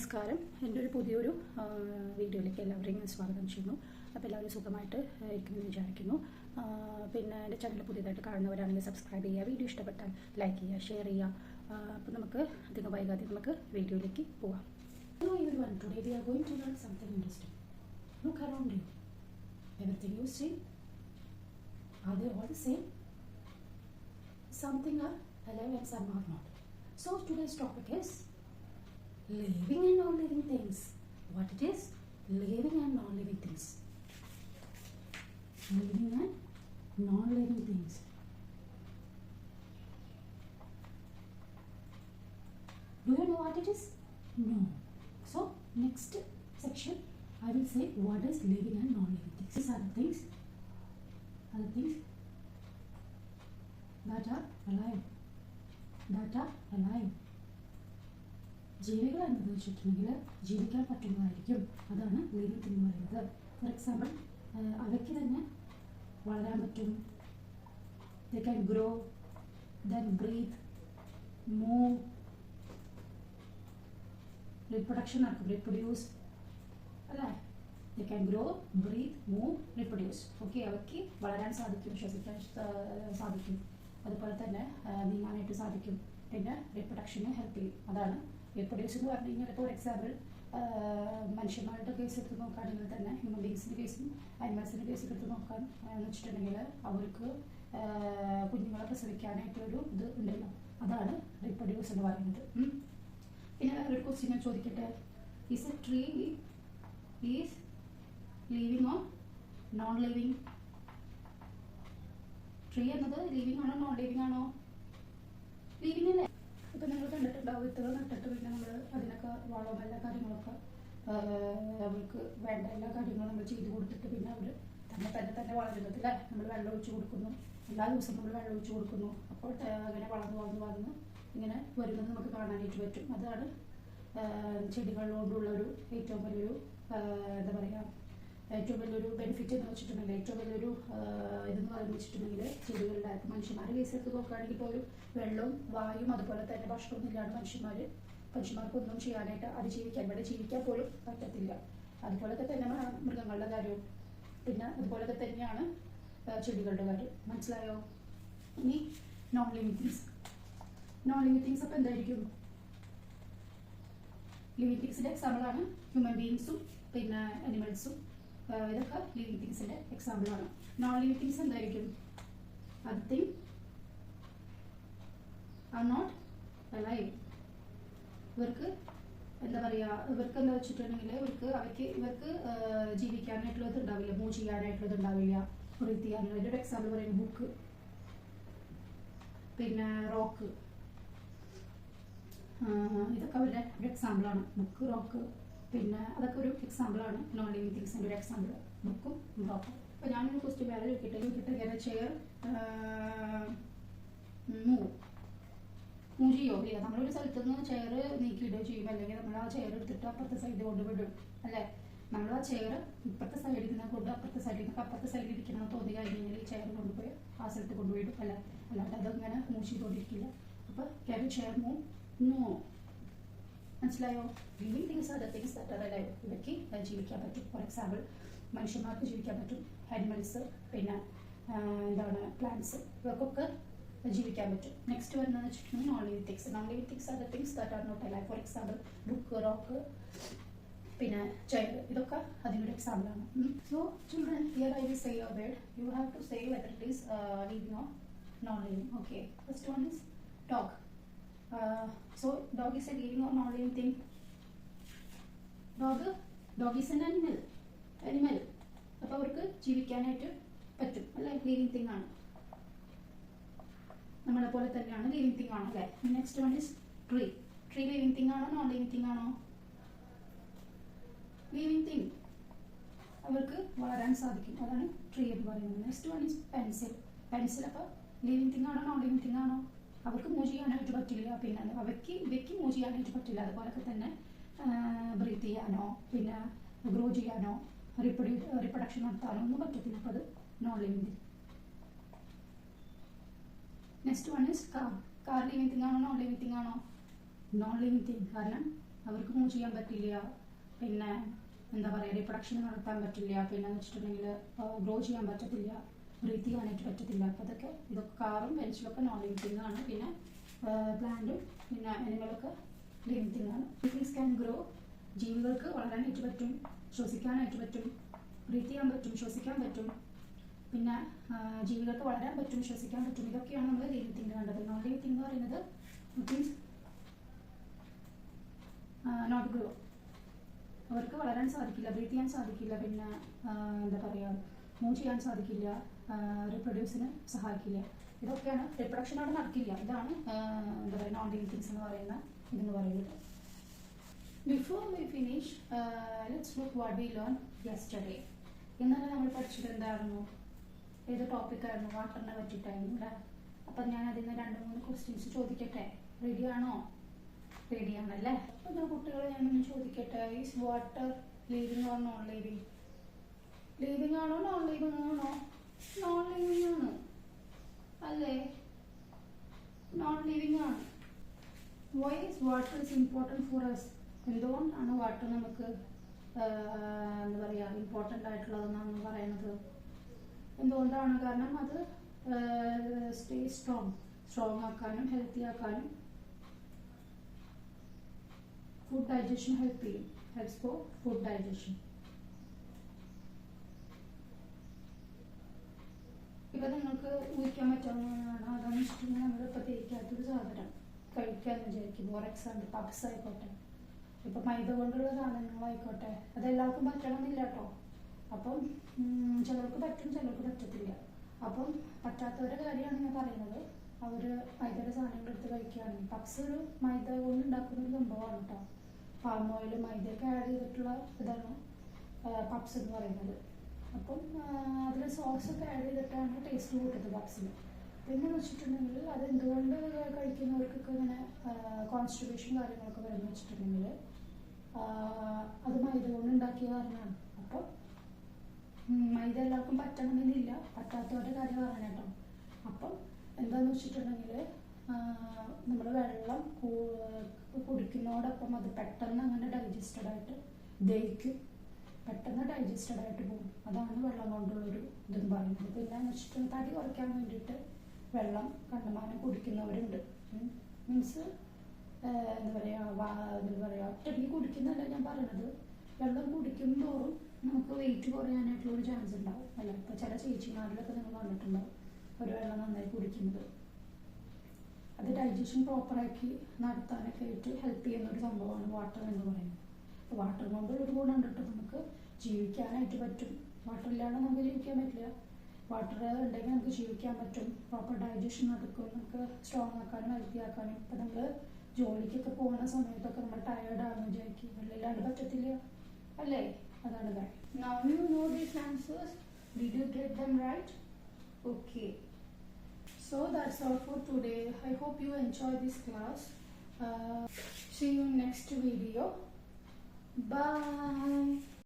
നമസ്കാരം. എൻ്റെ ഒരു പുതിയൊരു വീഡിയോയിലേക്ക് എല്ലാവരെയും ഞാൻ സ്വാഗതം ചെയ്യുന്നു. അപ്പോൾ എല്ലാവരും സുഖമായിട്ട് ഇരിക്കുമെന്ന് വിചാരിക്കുന്നു. പിന്നെ എൻ്റെ ചാനൽ പുതിയതായിട്ട് കാണുന്നവരാണെങ്കിൽ സബ്സ്ക്രൈബ് ചെയ്യുക, വീഡിയോ ഇഷ്ടപ്പെട്ടാൽ ലൈക്ക് ചെയ്യുക, ഷെയർ ചെയ്യുക. അപ്പോൾ നമുക്ക് അധികം വൈകാതെ നമുക്ക് വീഡിയോയിലേക്ക് പോവാം. Hello everyone, today we are going to learn something interesting. Look around you. Everything you see, are they all the same? Something are alive and some are not. So today's topic is living and non-living things. What it is? Living and non-living things. Living and non-living things. Do you know what it is? No. So next section I will say what is living and non-living things. These are the things that are alive. ജീവികൾ എന്ന് വെച്ചിട്ടുണ്ടെങ്കിൽ ജീവിക്കാൻ പറ്റുന്നതായിരിക്കും, അതാണ് living എന്ന് പറയുന്നത്. For example, അവയ്ക്ക് തന്നെ വളരാൻ പറ്റും. They can grow, then breathe, move, reproduction നടക്കും, റീപ്രൊഡ്യൂസ് അല്ലേ. They can grow, breathe, move, reproduce. Okay, അവയ്ക്ക് വളരാൻ സാധിക്കും, ശ്വസിക്കാൻ സാധിക്കും, അതുപോലെ തന്നെ നീങ്ങാനായിട്ട് സാധിക്കും. പിന്നെ റീപ്രൊഡക്ഷന് ഹെൽപ്പ് ചെയ്യും. അതാണ് റീപ്രൊഡ്യൂസ് എന്ന് പറഞ്ഞു കഴിഞ്ഞാൽ. ഇപ്പോൾ ഫോർ എക്സാമ്പിൾ, മനുഷ്യന്മാരുടെ കേസ് എടുത്ത് നോക്കുകയാണെങ്കിൽ തന്നെ, ഹ്യൂമൻ ബീങ്സിൻ്റെ കേസും അനിമൽസിൻ്റെ കേസ് എടുത്ത് നോക്കാൻ എന്ന് വെച്ചിട്ടുണ്ടെങ്കിൽ അവർക്ക് കുഞ്ഞുങ്ങളെ പ്രസവിക്കാനായിട്ടൊരു ഇത് ഉണ്ടല്ലോ, അതാണ് റീപ്രൊഡ്യൂസ് എന്ന് പറയുന്നത്. പിന്നെ ഒരു ക്വസ്റ്റ്യൻ ഞാൻ ചോദിക്കട്ടെ, is A tree is living or non living? Tree എന്നത് ലിവിങ് ആണോ നോൺ ലിവിങ് ആണോ? ലിവിങ് അല്ലേ. ഇപ്പം നിങ്ങൾ കണ്ടിട്ടുണ്ടാവും, വിത്തുകൾ നട്ടിട്ട് പിന്നെ നമ്മൾ അതിനൊക്കെ വളവും എല്ലാ കാര്യങ്ങളൊക്കെ അവർക്ക് വേണ്ട എല്ലാ കാര്യങ്ങളും നമ്മൾ ചെയ്ത് കൊടുത്തിട്ട് പിന്നെ അവർ തന്നെ വളരുന്നതില്ല. നമ്മൾ വെള്ളം ഒഴിച്ച് കൊടുക്കുന്നു, എല്ലാ ദിവസവും നമ്മൾ വെള്ളം ഒഴിച്ച് കൊടുക്കുന്നു. അപ്പോൾ അങ്ങനെ വളർന്ന് ഇങ്ങനെ വരുന്നത് നമുക്ക് കാണാനായിട്ട് പറ്റും. അതാണ് ചെടികളോടുള്ളൊരു ഏറ്റവും വലിയൊരു എന്താ പറയുക, ഏറ്റവും വലിയൊരു ബെനിഫിറ്റ് എന്ന് വെച്ചിട്ടുണ്ടെങ്കിൽ, ഏറ്റവും വലിയൊരു ഇതെന്ന് പറഞ്ഞു വെച്ചിട്ടുണ്ടെങ്കിൽ, ചെടികളുടെ മനുഷ്യന്മാരുടെ കേസ് എടുത്ത് നോക്കുകയാണെങ്കിൽ പോലും വെള്ളവും വായും അതുപോലെ തന്നെ ഭക്ഷണമൊന്നും ഇല്ലാണ്ട് മനുഷ്യന്മാർക്കൊന്നും ചെയ്യാനായിട്ട് അതിജീവിക്കാൻ പോലും പറ്റത്തില്ല. അതുപോലൊക്കെ തന്നെ മൃഗങ്ങളുടെ കാര്യവും പിന്നെ അതുപോലൊക്കെ തന്നെയാണ് ചെടികളുടെ കാര്യം. മനസ്സിലായോ? ഇനി നോൺ ലിവിങ് തിങ്സ് അപ്പോൾ എന്തായിരിക്കും? ലിവിങ് തിങ്സിൻ്റെ എക്സാമ്പിളാണ് ഹ്യൂമൻ ബീയിങ്സും പിന്നെ അനിമൽസും. ഇതൊക്കെ ലിവിങ് തിങ്സിൻ്റെ എക്സാമ്പിളാണ്. നോൺ ലിവിങ് തിങ്സ് എന്തായിരിക്കും? അത് തിങ് ആർ നോട്ട് അലൈവ്. ഇവർക്ക് എന്താ പറയുക, ഇവർക്ക് എന്താ വെച്ചിട്ടുണ്ടെങ്കിൽ ഇവർക്ക് ജീവിക്കാനായിട്ടുള്ളത് ഉണ്ടാവില്ല, മൂവ് ചെയ്യാനായിട്ടുള്ളത് ഉണ്ടാവില്ല, ബ്രീത്ത് ചെയ്യാനുള്ള. ഒരു എക്സാമ്പിൾ പറയുന്നത് ബുക്ക്, പിന്നെ റോക്ക്, ഇതൊക്കെ അവരുടെ ഒരു എക്സാമ്പിളാണ്. ബുക്ക്, റോക്ക്, പിന്നെ അതൊക്കെ ഒരു എക്സാമ്പിളാണ് നോൺ ലിവിങ് തിങ്സിൻ്റെ ഒരു എക്സാമ്പിൾ, ബുക്കും റോക്കും. അപ്പോൾ ഞാനൊരു ക്വസ്റ്റ്യൻ വേറെ ചോദിക്കട്ടെ, ചെയർ മൂവ് ചെയ്യോ? ഇല്ല. നമ്മളൊരു സ്ഥലത്ത് നിന്ന് ചെയർ നീക്കിയിടുകയോ ചെയ്യും, അല്ലെങ്കിൽ നമ്മൾ ആ ചെയർ എടുത്തിട്ട് അപ്പുറത്തെ സൈഡിൽ കൊണ്ടുവിടും അല്ലേ. നമ്മൾ ആ ചെയർ ഇപ്പുറത്തെ സൈഡിൽ നിന്ന് കൊണ്ട് അപ്പുറത്തെ സൈഡിൽ ഇരിക്കണമെന്ന് തോന്നി കഴിഞ്ഞാൽ ഈ ചെയർ കൊണ്ടുപോയി ആ സ്ഥലത്ത് കൊണ്ടുപോയിടും അല്ലേ. അല്ലാണ്ട് അതങ്ങനെ മൂവ് ചെയ്തുകൊണ്ടിരിക്കില്ല. അപ്പോൾ ക്യാൻ ചെയർ മൂവ്? നോ. മനസ്സിലായോ? Living things are the things that R alive. ഇവയ്ക്ക് ജീവിക്കാൻ പറ്റും. ഫോർ എക്സാമ്പിൾ, മനുഷ്യന്മാർക്ക് ജീവിക്കാൻ പറ്റും, അനിമൽസ്, പിന്നെ എന്താണ് പ്ലാന്റ്സ്, ഇവർക്കൊക്കെ ജീവിക്കാൻ പറ്റും. നെക്സ്റ്റ് വരുന്നതെന്ന് വെച്ചിട്ടുണ്ടെങ്കിൽ non living things are the things that are not alive. For example, book, rock, പിന്നെ ചെയർ, ഇതൊക്കെ അതിനൊരു എക്സാമ്പിളാണ്. So children, here I will say your word. You have to say whether it is living or non living. Okay, first one is dog. So dog is a living or non-living thing? Dog is an animal. അപ്പോൾ അവർക്ക് ജീവിക്കാനായിട്ട് പറ്റും അല്ലേ, living thing ആണ്. നമ്മളെ പോലെ തന്നെയാണ്, living thing ആണ് അല്ലേ. Next one is tree. Living thing ആണോ നോൺ ലിവിങ് തിങ് ആണോ? ലിവിങ് തിങ്, അവർക്ക് വളരാൻ സാധിക്കും, അതാണ് ട്രീ എന്ന് പറയുന്നത്. Next one is pencil. അപ്പോൾ ലിവിങ് തിങ് ആണോ നോൺ ലിവിങ് തിങ് ആണോ? അവർക്ക് മൂവ് ചെയ്യാനായിട്ട് പറ്റില്ല, പിന്നെ ഇവയ്ക്ക് മൂവ് ചെയ്യാനായിട്ട് പറ്റില്ല. അതുപോലൊക്കെ തന്നെ ബ്രീത്ത് ചെയ്യാനോ പിന്നെ ഗ്രോ ചെയ്യാനോ റീപ്രൊഡക്ഷൻ നടത്താനോ ഒന്നും പറ്റത്തില്ല. അപ്പോൾ അത് non living thing. Next one is car. Living thing ആണോ നോൺ ലിവിങ് തിങ് ആണോ? Non living thing. കാരണം അവർക്ക് മൂവ് ചെയ്യാൻ പറ്റില്ല, പിന്നെ എന്താ പറയുക റീപ്രൊഡക്ഷൻ നടത്താൻ പറ്റില്ല, പിന്നെ എന്ന് വെച്ചിട്ടുണ്ടെങ്കിൽ ഗ്രോ ചെയ്യാൻ പറ്റത്തില്ല, ബ്രീത്ത് ചെയ്യാനായിട്ട് പറ്റത്തില്ല. അപ്പോൾ ഇതൊക്കെ കാറും പെൻസിലൊക്കെ നോൺ ലിവിങ് ആണ്. പിന്നെ പ്ലാന്റും പിന്നെ അനിമലൊക്കെ ലിവിങ് ആണ്. തിങ്സ് ക്യാൻ ഗ്രോ, ജീവികൾക്ക് വളരാനായിട്ട് പറ്റും, ശ്വസിക്കാനായിട്ട് പറ്റും, ബ്രീത്ത് ചെയ്യാൻ പറ്റും, ശ്വസിക്കാൻ പറ്റും, പിന്നെ ജീവികൾക്ക് വളരാൻ പറ്റും, ശ്വസിക്കാൻ പറ്റും. ഇതൊക്കെയാണ് നമ്മൾ ലിവിങ് തിങ് കണ്ടത്. നോൺ ലിവിങ് തിങ് എന്ന് പറയുന്നത് മീൻസ് നോട്ട് ഗ്രോ, അവർക്ക് വളരാൻ സാധിക്കില്ല, ബ്രീത്ത് ചെയ്യാൻ സാധിക്കില്ല, പിന്നെ എന്താ പറയുക മൂവ് ചെയ്യാൻ സാധിക്കില്ല, റീപ്രൊഡ്യൂസിന് സഹായിക്കില്ല. ഇതൊക്കെയാണ് റീപ്രൊഡക്ഷൻ അവിടെ നടക്കില്ല. ഇതാണ് എന്താ പറയുക നോൺ ലിവിങ് തിങ്സ് എന്ന് പറയുന്ന ഇതെന്ന് പറയുന്നത്. Before we finish let's look what we learn yesterday. ഇന്നലെ നമ്മൾ പഠിച്ചത് എന്തായിരുന്നു, ഏത് ടോപ്പിക്കായിരുന്നു? വാട്ടറിനെ പറ്റിയിട്ടായിരുന്നു ഇവിടെ. അപ്പം ഞാൻ അതിൽ നിന്ന് 2-3 ക്വസ്റ്റ്യൻസ് ചോദിക്കട്ടെ. റെഡിയാണോ? റെഡിയാണല്ലേ. അപ്പം ഞാൻ കുട്ടികളെ ഞാനൊന്ന് ചോദിക്കട്ടെ, is water living or non living? Living ആണോ നോൺ ലിവിങ് ആണോ? നോൺ ലിവിങ് ആണ് അല്ലേ? നോൺ ലിവിങ് ആണ്. Why is water is important for us? എന്തുകൊണ്ടാണ് വാട്ടർ നമുക്ക് എന്താ പറയുക ഇമ്പോർട്ടൻ്റ് ആയിട്ടുള്ളതെന്നാണ് പറയുന്നത്? എന്തുകൊണ്ടാണ്? കാരണം അത് സ്റ്റേ സ്ട്രോങ് ആക്കാനും ഹെൽത്തി ആക്കാനും ഫുഡ് ഡൈജഷൻ ഹെൽപ്പ് ചെയ്യും. Helps for food digestion. ഇപ്പം നിങ്ങൾക്ക് ഊഹിക്കാൻ പറ്റാവുന്നതാണ്. അതാണെന്ന് വെച്ചിട്ടുണ്ടെങ്കിൽ നമ്മളിപ്പോൾ തേക്കാത്തൊരു സാധനം കഴിക്കാമെന്ന് വിചാരിക്കും. ഫോർ എക്സാമ്പിൾ പപ്സ് ആയിക്കോട്ടെ, ഇപ്പം മൈദ കൊണ്ടുള്ള സാധനങ്ങളായിക്കോട്ടെ, അതെല്ലാവർക്കും പറ്റണമെന്നില്ല കേട്ടോ. അപ്പം ചിലർക്ക് പറ്റും, ചിലർക്ക് പറ്റത്തില്ല. അപ്പം പറ്റാത്തവരുടെ കാര്യമാണ് ഞാൻ പറയുന്നത്. അവർ മൈദയുടെ സാധനങ്ങൾ എടുത്ത് കഴിക്കുകയാണെങ്കിൽ, പപ്സ് ഒരു മൈദ കൊണ്ട് ഉണ്ടാക്കുന്ന ഒരു സംഭവമാണ് കേട്ടോ. പാം ഓയിൽ മൈദയൊക്കെ ആഡ് ചെയ്തിട്ടുള്ള ഇതാണ് പപ്സ് എന്ന് പറയുന്നത്. അപ്പം അതിൽ സോസൊക്കെ ആഡ് ചെയ്തിട്ടാണ് ടേസ്റ്റ് കൂട്ടുന്നത് പപ്സിന്. പിന്നെ വെച്ചിട്ടുണ്ടെങ്കിൽ അതെന്തുകൊണ്ട് കഴിക്കുന്നവർക്കൊക്കെ ഇങ്ങനെ കോൺസ്റ്റിപ്പേഷൻ കാര്യങ്ങളൊക്കെ വരുന്ന വെച്ചിട്ടുണ്ടെങ്കിൽ അത് മൈദ കൊണ്ട് ഉണ്ടാക്കിയ കാരണമാണ്. അപ്പം മൈദ എല്ലാവർക്കും പറ്റണമെന്നില്ല, പറ്റാത്തവരുടെ കാര്യം പറയാൻ കേട്ടോ. അപ്പം എന്താണെന്ന് വെച്ചിട്ടുണ്ടെങ്കിൽ നമ്മൾ വെള്ളം കുടിക്കുന്നതോടൊപ്പം അത് പെട്ടെന്ന് അങ്ങനെ ഡൈജസ്റ്റഡായിട്ട് ദഹിക്കും, പെട്ടെന്ന് ഡൈജസ്റ്റഡായിട്ട് പോകും. അതാണ് വെള്ളം കൊണ്ടുള്ളൊരു ഇതെന്ന് പറയുന്നത്. പിന്നെ എന്ന് വെച്ചിട്ടുണ്ടെങ്കിൽ തടി കുറയ്ക്കാൻ വേണ്ടിയിട്ട് വെള്ളം കണ്ടമാനം കുടിക്കുന്നവരുണ്ട്. മീൻസ് എന്താ പറയുക ഒറ്റയ്ക്ക് കുടിക്കുന്നതല്ല ഞാൻ പറയണത്. വെള്ളം കുടിക്കുന്തോറും നമുക്ക് വെയിറ്റ് കുറയാനായിട്ടുള്ളൊരു ചാൻസ് ഉണ്ടാവും അല്ല. ഇപ്പോൾ ചില ചേച്ചിമാരിലൊക്കെ നിങ്ങൾ കണ്ടിട്ടുണ്ടാവും ഒരു വെള്ളം നന്നായി കുടിക്കുന്നത്. അത് ഡൈജഷൻ പ്രോപ്പറാക്കി നടത്താനൊക്കെ ആയിട്ട് ഹെൽപ്പ് ചെയ്യുന്ന ഒരു സംഭവമാണ് വാട്ടർ എന്ന് പറയുന്നത്. അപ്പോൾ വാട്ടർ കൊണ്ട് ഒരു ഗുണം ഉണ്ടിട്ട് നമുക്ക് ജീവിക്കാനായിട്ട് പറ്റും. വാട്ടർ ഇല്ലാണ്ട് നമുക്ക് ജീവിക്കാൻ പറ്റില്ല. വാട്ടർ ഉണ്ടെങ്കിൽ നമുക്ക് ജീവിക്കാൻ പറ്റും. പ്രോപ്പർ ഡൈജഷൻ നടക്കും, നമുക്ക് സ്ട്രോങ് ആക്കാനും ഹെൽത്തി ആക്കാനും. ഇപ്പം നമ്മൾ ജോലിക്കൊക്കെ പോകുന്ന സമയത്തൊക്കെ നമ്മൾ ടയേർഡാണെന്ന് വിചാരിക്കും, വെള്ളമില്ലാണ്ട് പറ്റത്തില്ല അല്ലേ? അതാണ് കാര്യം. Now you know these answers. Did you get them right? Okay. So that's all for today. I hope you enjoy this class. See you next video. Bye.